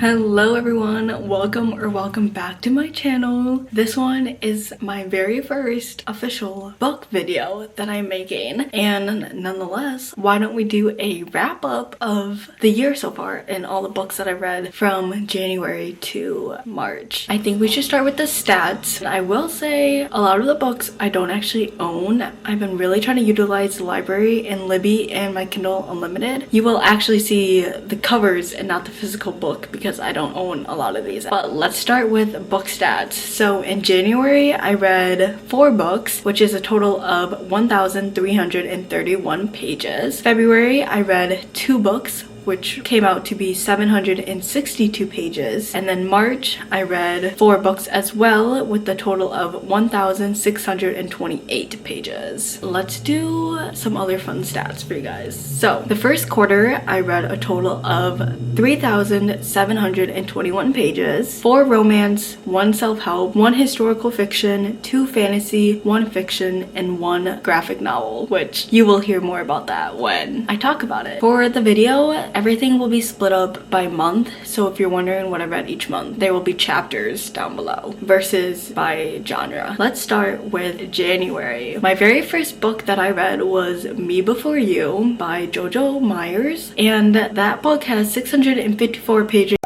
Hello everyone, welcome back to my channel. This one is my very first official book video that I'm making, and nonetheless, why don't we do a wrap up of the year so far and all the books that I read from January to March. I think we should start with the stats. I will say a lot of the books I don't actually own. I've been really trying to utilize the library and Libby and my Kindle Unlimited. You will actually see the covers and not the physical book because I don't own a lot of these. But let's start with book stats. So in January, I read 4 books, which is a total of 1,331 pages. February, I read 2 books, which came out to be 762 pages. And then March, I read 4 books as well with a total of 1,628 pages. Let's do some other fun stats for you guys. So the first quarter, I read a total of 3,721 pages, 4 romance, 1 self-help, 1 historical fiction, 2 fantasy, 1 fiction, and 1 graphic novel, which you will hear more about that when I talk about it. For the video, everything will be split up by month, so if you're wondering what I read each month, there will be chapters down below versus by genre. Let's start with January. My very first book that I read was Me Before You by Jojo Myers, and that book has 654 pages.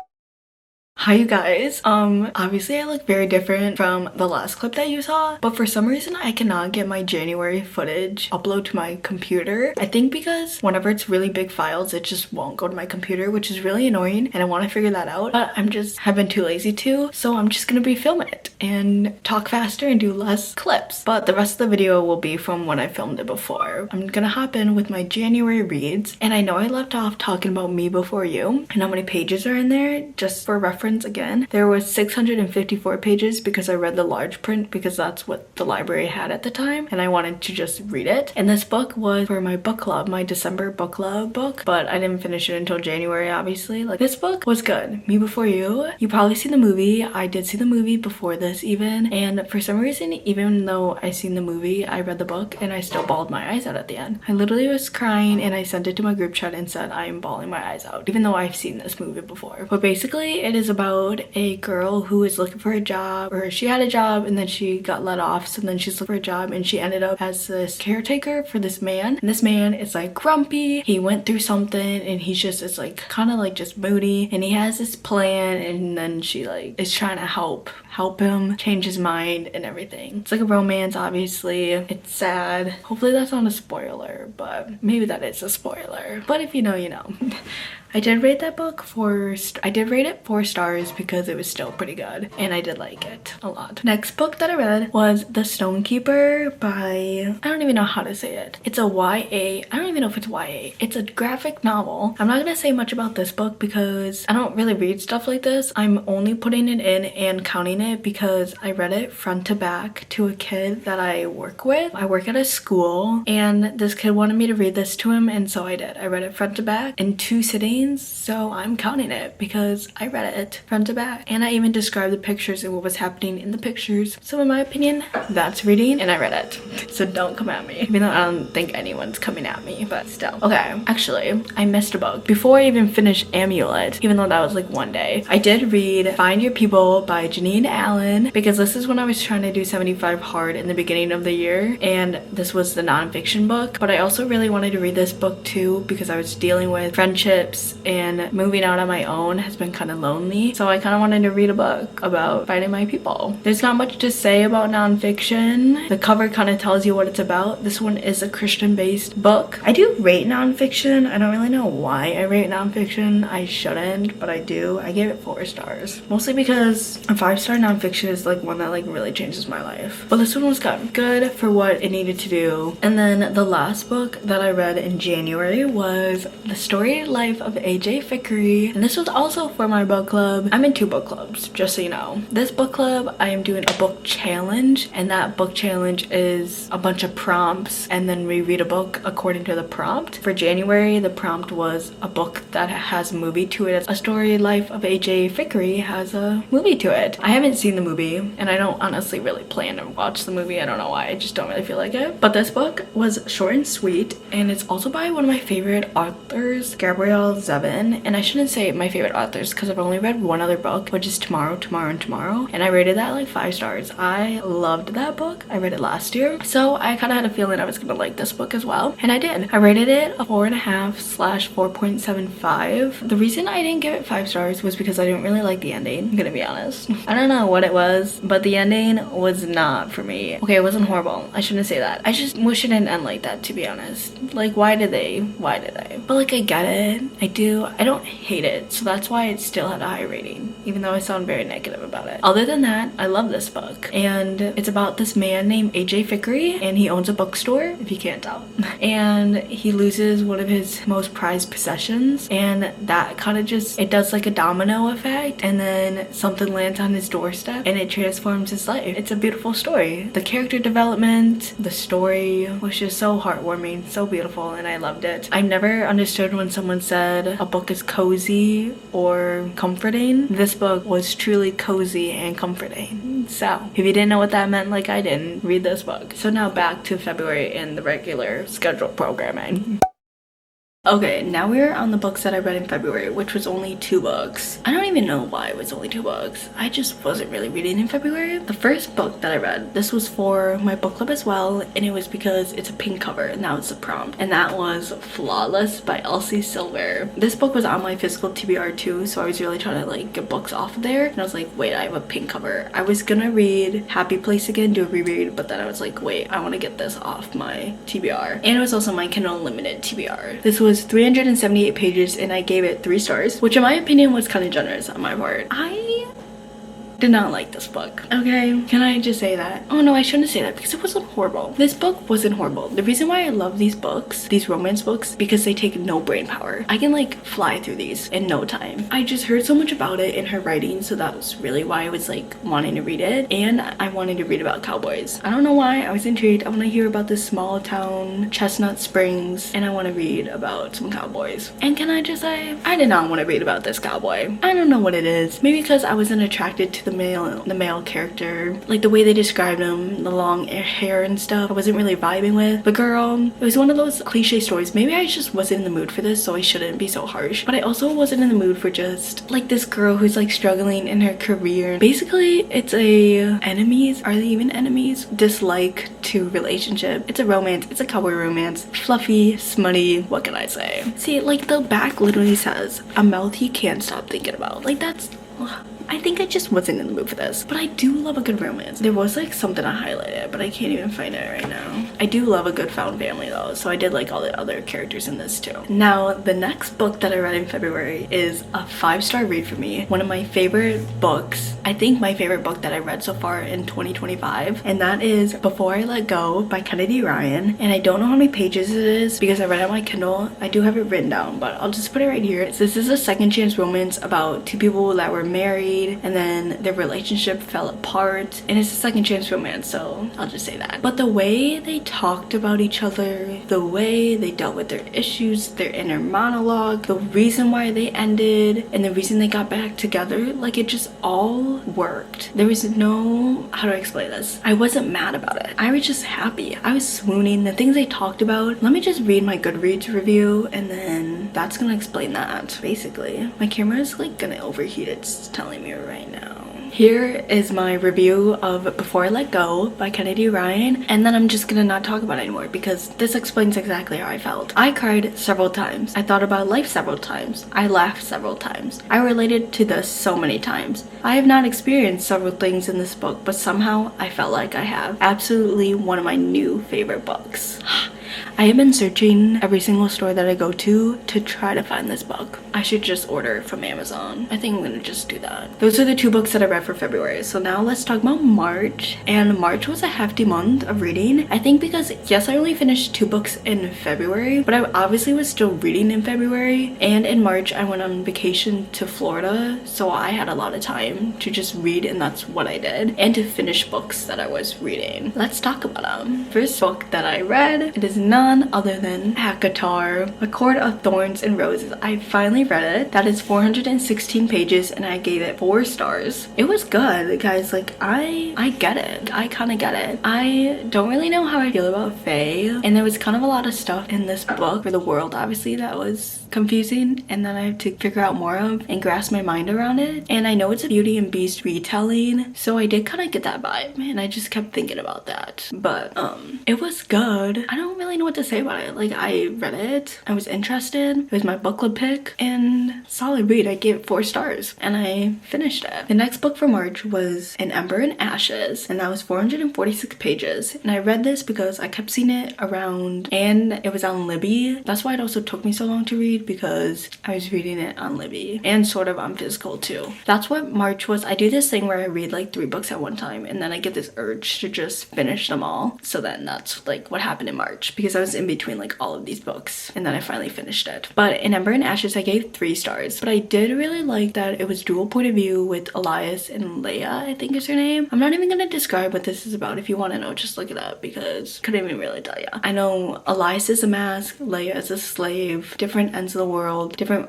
Hi you guys, obviously I look very different from the last clip that you saw, but for some reason I cannot get my January footage upload to my computer. I think because whenever it's really big files, it just won't go to my computer, which is really annoying, and I want to figure that out, but have been too lazy to, so I'm just gonna film it and talk faster and do less clips. But the rest of the video will be from when I filmed it before. I'm gonna hop in with my January reads, and I know I left off talking about Me Before You and how many pages are in there. Just for reference again, there was 654 pages because I read the large print because that's what the library had at the time and I wanted to just read it. And this book was for my book club, my December book club book, but I didn't finish it until January, obviously. Like, this book was good. Me Before You, you probably seen the movie. I did see the movie before this even, and for some reason, even though I seen the movie, I read the book and I still bawled my eyes out at the end. I literally was crying and I sent it to my group chat and said I am bawling my eyes out, even though I've seen this movie before. But basically it is about a girl who is looking for a job, or she had a job and then she got let off, so then she's looking for a job and she ended up as this caretaker for this man, and this man is like grumpy. He went through something and he's just is like kind of like just moody, and he has this plan, and then she like is trying to help him change his mind and everything. It's like a romance, obviously. It's sad. Hopefully that's not a spoiler, but maybe that is a spoiler, but if you know, you know. I did rate that book I did rate it 4 stars because it was still pretty good and I did like it a lot. Next book that I read was The Stonekeeper by, I don't even know how to say it. It's a YA, I don't even know if it's YA. It's a graphic novel. I'm not gonna say much about this book because I don't really read stuff like this. I'm only putting it in and counting it because I read it front to back to a kid that I work with. I work at a school and this kid wanted me to read this to him, and so I did. I read it front to back in 2 sittings. So I'm counting it because I read it front to back, and I even described the pictures and what was happening in the pictures. So in my opinion, that's reading, and I read it. So don't come at me, even though I don't think anyone's coming at me, but still. Okay, actually, I missed a book. Before I even finished Amulet, even though that was like one day, I did read Find Your People by Janine Allen because this is when I was trying to do 75 hard in the beginning of the year, and this was the nonfiction book. But I also really wanted to read this book too because I was dealing with friendships, and moving out on my own has been kind of lonely, so I kind of wanted to read a book about finding my people. There's not much to say about nonfiction. The cover kind of tells you what it's about. This one is a Christian-based book. I do rate nonfiction. I don't really know why I rate nonfiction. I shouldn't, but I do. I gave it 4 stars, mostly because a 5-star nonfiction is like one that like really changes my life. But this one was good for what it needed to do. And then the last book that I read in January was The Storied Life of AJ Fickery, and this was also for my book club. I'm in 2 book clubs, just so you know. This book club, I am doing a book challenge, and that book challenge is a bunch of prompts, and then we read a book according to the prompt. For January, the prompt was a book that has a movie to it. A Storied Life of AJ Fickery has a movie to it. I haven't seen the movie, and I don't honestly really plan to watch the movie. I don't know why, I just don't really feel like it. But this book was short and sweet, and it's also by one of my favorite authors, Gabrielle 7, and I shouldn't say my favorite authors because I've only read one other book, which is Tomorrow, Tomorrow, and Tomorrow, and I rated that like 5 stars. I loved that book. I read it last year, so I kind of had a feeling I was gonna like this book as well, and I did. I rated it a 4.5/4.75. The reason I didn't give it 5 stars was because I didn't really like the ending, I'm gonna be honest. I don't know what it was, but the ending was not for me. Okay, it wasn't horrible. I shouldn't say that. I just wish it didn't end like that, to be honest. Like, why did they? Why did they? But like, I get it. I do. I don't hate it, so that's why it still had a high rating, even though I sound very negative about it. Other than that, I love this book, and it's about this man named AJ Fickery, and he owns a bookstore, if you can't tell. And he loses one of his most prized possessions, and that kind of just, it does like a domino effect, and then something lands on his doorstep and it transforms his life. It's a beautiful story. The character development, the story was just so heartwarming, so beautiful, and I loved it. I never understood when someone said a book is cozy or comforting. This book was truly cozy and comforting. So if you didn't know what that meant like I didn't, read this book. So now back to February and the regular scheduled programming. Okay, now we're on the books that I read in February, which was only 2 books. I don't even know why it was only 2 books. I just wasn't really reading in February. The first book that I read, this was for my book club as well, and it was because it's a pink cover, and that was the prompt. And that was Flawless by Elsie Silver. This book was on my physical TBR too, so I was really trying to like get books off of there. And I was like, wait, I have a pink cover. I was gonna read Happy Place again, do a reread, but then I was like, wait, I want to get this off my TBR. And it was also my Kindle Unlimited TBR. This was 378 pages, and I gave it 3 stars, which in my opinion was kind of generous on my part. I did not like this book. Okay, can I just say that? Oh no, I shouldn't say that because it wasn't horrible. This book wasn't horrible. The reason why I love these books, these romance books, because they take no brain power. I can like fly through these in no time. I just heard so much about it in her writing, so that was really why I was like wanting to read it, and I wanted to read about cowboys. I don't know why, I was intrigued. I want to hear about this small town, Chestnut Springs, and I want to read about some cowboys. And can I just say, I did not want to read about this cowboy. I don't know what it is. Maybe because I wasn't attracted to the male character, like the way they described him, the long hair and stuff, I wasn't really vibing with. But girl, it was one of those cliche stories. Maybe I just wasn't in the mood for this, so I shouldn't be so harsh, but I also wasn't in the mood for just like this girl who's like struggling in her career. Basically, it's a enemies, are they even enemies, dislike to relationship. It's a romance, it's a cowboy romance, fluffy, smutty, what can I say? See, like the back literally says a mouth he can't stop thinking about. Like that's, I think I just wasn't in the mood for this, but I do love a good romance. There was like something I highlighted, but I can't even find it right now. I do love a good found family though, so I did like all the other characters in this too. Now, the next book that I read in February is a 5-star read for me. One of my favorite books, I think my favorite book that I read so far in 2025, and that is Before I Let Go by Kennedy Ryan. And I don't know how many pages it is because I read it on my Kindle. I do have it written down, but I'll just put it right here. So this is a second chance romance about 2 people that were married and then their relationship fell apart, and it's a second chance romance, so I'll just say that. But the way they talked about each other, the way they dealt with their issues, their inner monologue, the reason why they ended, and the reason they got back together, like it just all worked. There was no, how do I explain this? I wasn't mad about it. I was just happy. I was swooning. The things they talked about, let me just read my Goodreads review, and then that's gonna explain that, basically. My camera is like gonna overheat, it's telling me right now. Here is my review of Before I Let Go by Kennedy Ryan, and then I'm just gonna not talk about it anymore because this explains exactly how I felt. I cried several times. I thought about life several times. I laughed several times. I related to this so many times. I have not experienced several things in this book, but somehow I felt like I have. Absolutely one of my new favorite books. I have been searching every single store that I go to try to find this book. I should just order it from Amazon. I think I'm gonna just do that. Those are the 2 books that I read for February. So now let's talk about March. And March was a hefty month of reading. I think because, yes, I only finished 2 books in February, but I obviously was still reading in February. And in March, I went on vacation to Florida, so I had a lot of time to just read, and that's what I did, and to finish books that I was reading. Let's talk about them. First book that I read, it is not none other than Akatar, A Court of Thorns and Roses. I finally read it. That is 416 pages and I gave it 4 stars. It was good, guys. Like, I get it. I kind of get it. I don't really know how I feel about Fae, and there was kind of a lot of stuff in this book for the world, obviously, that was confusing, and then I have to figure out more of and grasp my mind around it. And I know it's a Beauty and Beast retelling, so I did kind of get that vibe, and I just kept thinking about that. But it was good. I don't really know what to say about it. Like, I read it, I was interested, it was my book club pick, and solid read. I gave it 4 stars and I finished it. The next book for March was An Ember and Ashes, and that was 446 pages, and I read this because I kept seeing it around and it was on Libby. That's why it also took me so long to read, because I was reading it on Libby and sort of on physical too. That's what March was. I do this thing where I read like 3 books at one time and then I get this urge to just finish them all. So then that's like what happened in March, because I was in between like all of these books and then I finally finished it. But in Ember and Ashes I gave 3 stars, but I did really like that it was dual point of view with Elias and Leia, I think is her name. I'm not even gonna describe what this is about. If you want to know, just look it up, because I couldn't even really tell you. I know Elias is a mask, Leia is a slave, different ends of the world, different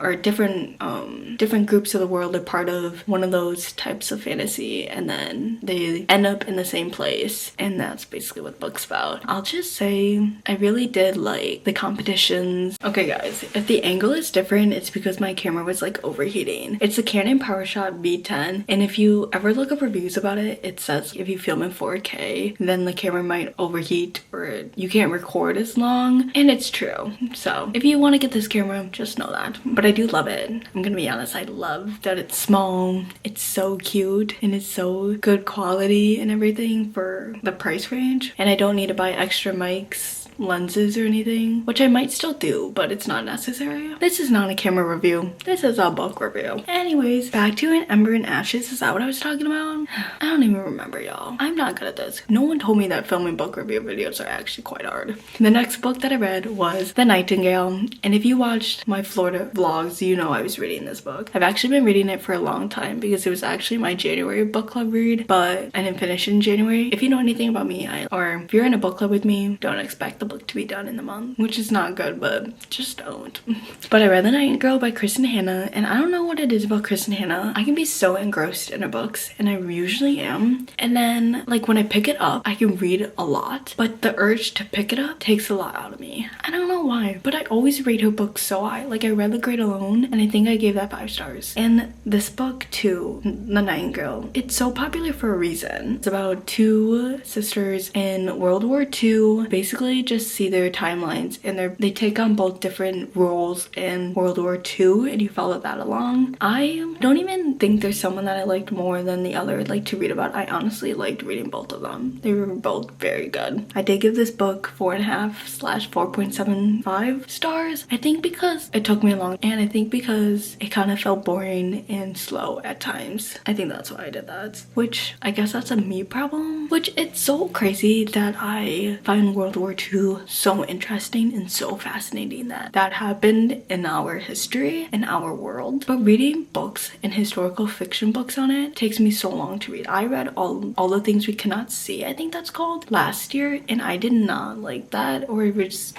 groups of the world are part of one of those types of fantasy, and then they end up in the same place, and that's basically what the book's about. I'll just say I really did like the competitions. Okay guys, if the angle is different, it's because my camera was like overheating. It's the Canon PowerShot V10, and if you ever look up reviews about it, it says if you film in 4K, then the camera might overheat or you can't record as long, and it's true. So if you want to get this camera, just know that. But I do love it. I'm gonna be honest, I love that it's small, it's so cute, and it's so good quality and everything for the price range, and I don't need to buy extra mics, lenses or anything, which I might still do, but it's not necessary. This is not a camera review, this is a book review. Anyways, back to An Ember and Ashes. Is that what I was talking about? I don't even remember, y'all. I'm not good at this. No one told me that filming book review videos are actually quite hard. The next book that I read was The Nightingale, and if you watched my Florida vlogs, you know I was reading this book. I've actually been reading it for a long time because it was actually my January book club read, but I didn't finish it in January. If you know anything about me, or if you're in a book club with me, don't expect the book to be done in the month, which is not good, but just don't. But I read The Nightingale by Kristen Hanna, and I don't know what it is about Kristen Hanna. I can be so engrossed in her books, and I usually am, and then like when I pick it up, I can read a lot, but the urge to pick it up takes a lot out of me. I don't know why, but I always rate her books so high. Like, I read The Great Alone, and I think I gave that 5 stars. And this book too, The Nightingale, it's so popular for a reason. It's about 2 sisters in World War II, basically just see their timelines, and they take on both different roles in World War II, and you follow that along. I don't even think there's someone that I liked more than the other like to read about. I honestly liked reading both of them. They were both very good. I did give this book 4.5/4.75 stars. I think because it took me long, and I think because it kind of felt boring and slow at times. I think that's why I did that, which I guess that's a me problem. Which, it's so crazy that I find World War II so interesting and so fascinating that happened in our history, in our world. But reading books and historical fiction books on it takes me so long to read. I read all the Things We Cannot See, I think that's called, last year, and I did not like that, or it was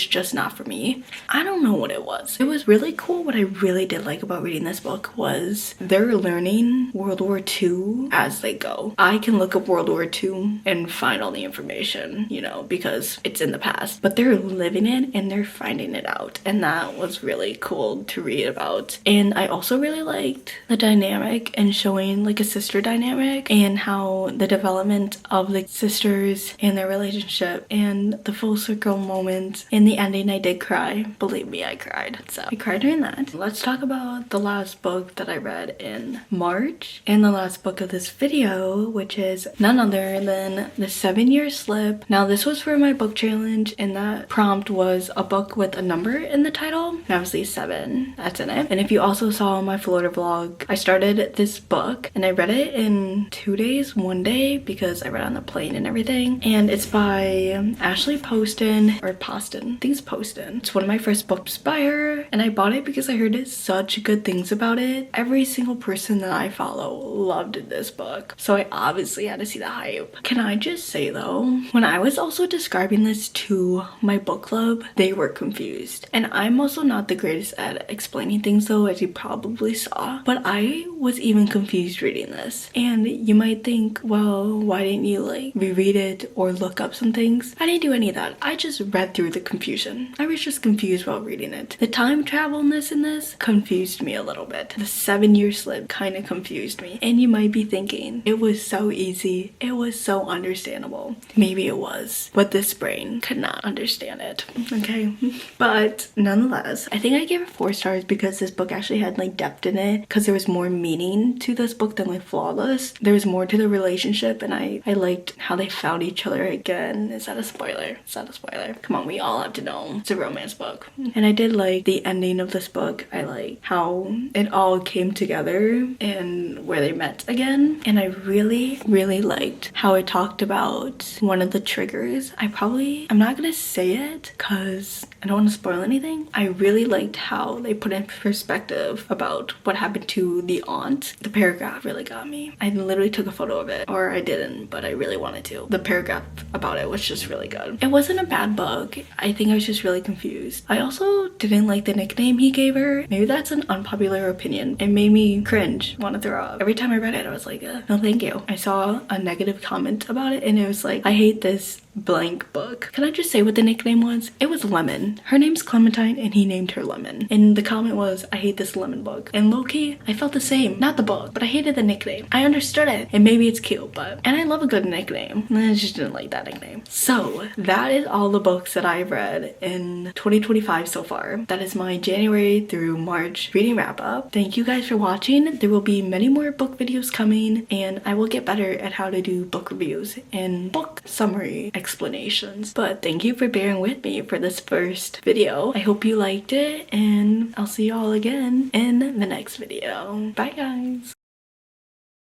just not for me. I don't know what it was. It was really cool. What I really did like about reading this book was they're learning World War II as they go. I can look up World War II and find all the information, you know, because it's in the past, but they're living it and they're finding it out, and that was really cool to read about. And I also really liked the dynamic and showing like a sister dynamic and how the development of the sisters and their relationship and the full circle moment. In the ending, I did cry. Believe me, I cried. So I cried during that. Let's talk about the last book that I read in March, and the last book of this video, which is none other than The 7-Year Slip. Now, this was for my book challenge, and that prompt was a book with a number in the title, and obviously 7, that's in it. And if you also saw my Florida vlog, I started this book and I read it in 2 days, 1 day, because I read on the plane and everything. And it's by Ashley Poston, or Poston, I think it's Poston. It's one of my first books by her, and I bought it because I heard such good things about it. Every single person that I follow loved this book, so I obviously had to see the hype. Can I just say though, when I was also describing this to my book club, they were confused. And I'm also not the greatest at explaining things though, as you probably saw, but I was even confused reading this. And you might think, well, why didn't you like reread it or look up some things? I didn't do any of that. I just read through the confusion. I was just confused while reading it. The time travelness in this confused me a little bit. The 7-year slip kind of confused me. And you might be thinking, it was so easy. It was so understandable. Maybe it was, but this brain could not understand it, okay? But nonetheless, I think I gave it 4 stars because this book actually had like depth in it, because there was more meaning to this book than like flawless. There was more to the relationship, and I liked how they found each other again. Is that a spoiler? Is that a spoiler? Come on, we all have to know. It's a romance book. And I did like the ending of this book. I like how it all came together and where they met again. And I really liked how it talked about one of the triggers. I'm not gonna say it because I don't want to spoil anything. I really liked how they put in perspective about what happened to the aunt. The paragraph really got me. I literally took a photo of it, or I didn't, but I really wanted to. The paragraph about it was just really good. It wasn't a bad book. I think I was just really confused. I also didn't like the nickname he gave her. Maybe that's an unpopular opinion. It made me cringe, want to throw up. Every time I read it, I was like, no thank you. I saw a negative comment about it and it was like, I hate this blank book. Can I just say what the nickname was? It was Lemon. Her name's Clementine and he named her Lemon. And the comment was, I hate this lemon book. And low-key, I felt the same. Not the book, but I hated the nickname. I understood it and maybe it's cute, and I love a good nickname. And I just didn't like that nickname. So that is all the books that I've read in 2025 so far. That is my January through March reading wrap up. Thank you guys for watching. There will be many more book videos coming, and I will get better at how to do book reviews and book summary explanations. But thank you for bearing with me for this first video. I hope you liked it, and I'll see you all again in the next video. Bye guys.